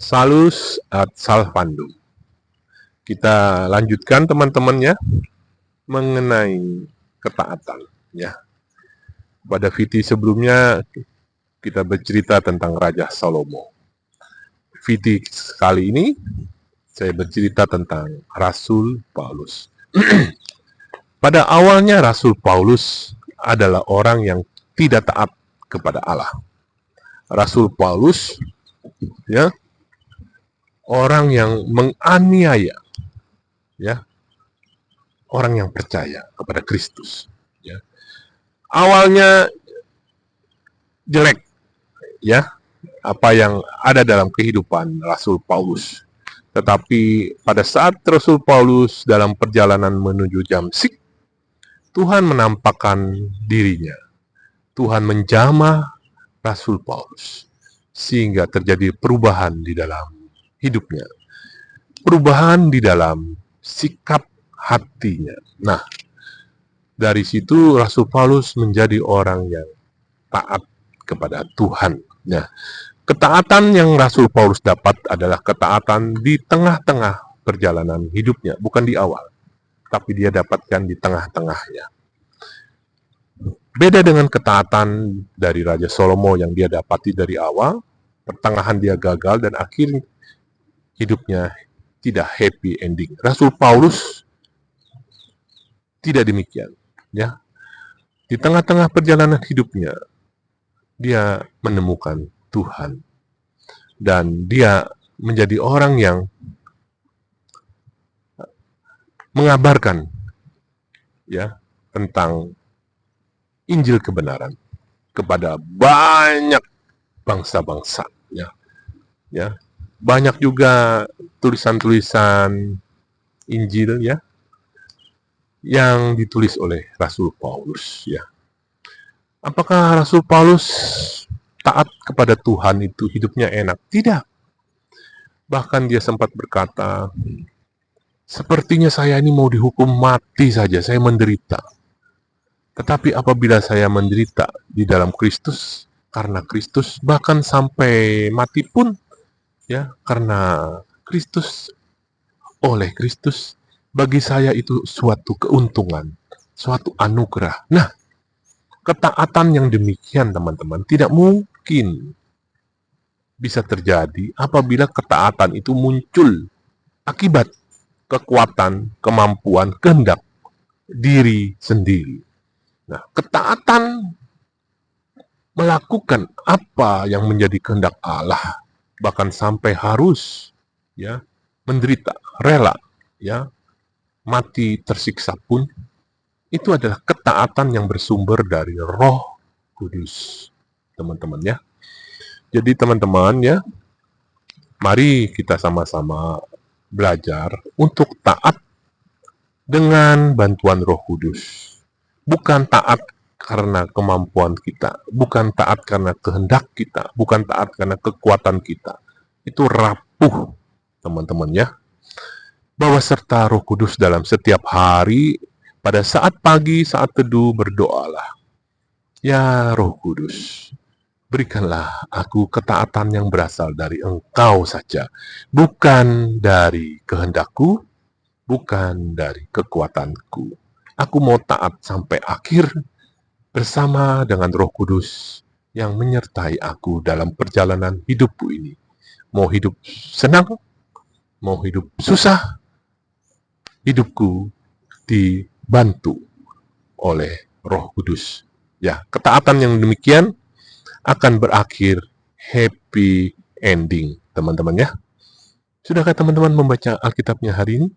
Salus ad salvandum. Kita lanjutkan teman-temannya mengenai ketaatan ya. Pada VT sebelumnya kita bercerita tentang Raja Salomo. VT kali ini saya bercerita tentang Rasul Paulus. Pada awalnya Rasul Paulus adalah orang yang tidak taat kepada Allah. Rasul Paulus ya, orang yang menganiaya ya, orang yang percaya kepada Kristus ya. Awalnya jelek ya, apa yang ada dalam kehidupan Rasul Paulus. Tetapi pada saat Rasul Paulus dalam perjalanan menuju Damsyik, Tuhan menampakkan dirinya. Tuhan menjamah Rasul Paulus sehingga terjadi perubahan di dalam hidupnya. Perubahan di dalam sikap hatinya. Nah, dari situ Rasul Paulus menjadi orang yang taat kepada Tuhan. Nah, ketaatan yang Rasul Paulus dapat adalah ketaatan di tengah-tengah perjalanan hidupnya, bukan di awal, tapi dia dapatkan di tengah-tengahnya. Beda dengan ketaatan dari Raja Salomo yang dia dapati dari awal, pertengahan dia gagal dan akhir hidupnya tidak happy ending. Rasul Paulus tidak demikian, ya. Di tengah-tengah perjalanan hidupnya, dia menemukan Tuhan dan dia menjadi orang yang mengabarkan ya tentang Injil kebenaran kepada banyak bangsa-bangsa ya. Banyak juga tulisan-tulisan Injil ya yang ditulis oleh Rasul Paulus ya. Apakah Rasul Paulus taat kepada Tuhan itu hidupnya enak? Tidak. Bahkan dia sempat berkata, sepertinya saya ini mau dihukum mati saja, saya menderita. Tetapi apabila saya menderita di dalam Kristus, karena Kristus, bahkan sampai mati pun, ya, karena Kristus, oleh Kristus, bagi saya itu suatu keuntungan, suatu anugerah. Nah, ketaatan yang demikian, teman-teman, tidak mungkin bisa terjadi apabila ketaatan itu muncul akibat kekuatan, kemampuan, kehendak diri sendiri. Nah, ketaatan melakukan apa yang menjadi kehendak Allah, bahkan sampai harus ya menderita, rela ya mati tersiksa pun, itu adalah ketaatan yang bersumber dari Roh Kudus, teman-teman ya. Jadi teman-teman ya, mari kita sama-sama belajar untuk taat dengan bantuan Roh Kudus. Bukan taat karena kemampuan kita, bukan taat karena kehendak kita, bukan taat karena kekuatan kita. Itu rapuh, teman-teman ya. Bawa serta Roh Kudus dalam setiap hari, pada saat pagi, saat teduh, berdoalah. Ya Roh Kudus, berikanlah aku ketaatan yang berasal dari Engkau saja, bukan dari kehendakku, bukan dari kekuatanku. Aku mau taat sampai akhir bersama dengan Roh Kudus yang menyertai aku dalam perjalanan hidupku ini. Mau hidup senang, mau hidup susah, hidupku dibantu oleh Roh Kudus. Ya, ketaatan yang demikian akan berakhir happy ending, teman-teman ya. Sudahkah teman-teman membaca Alkitabnya hari ini?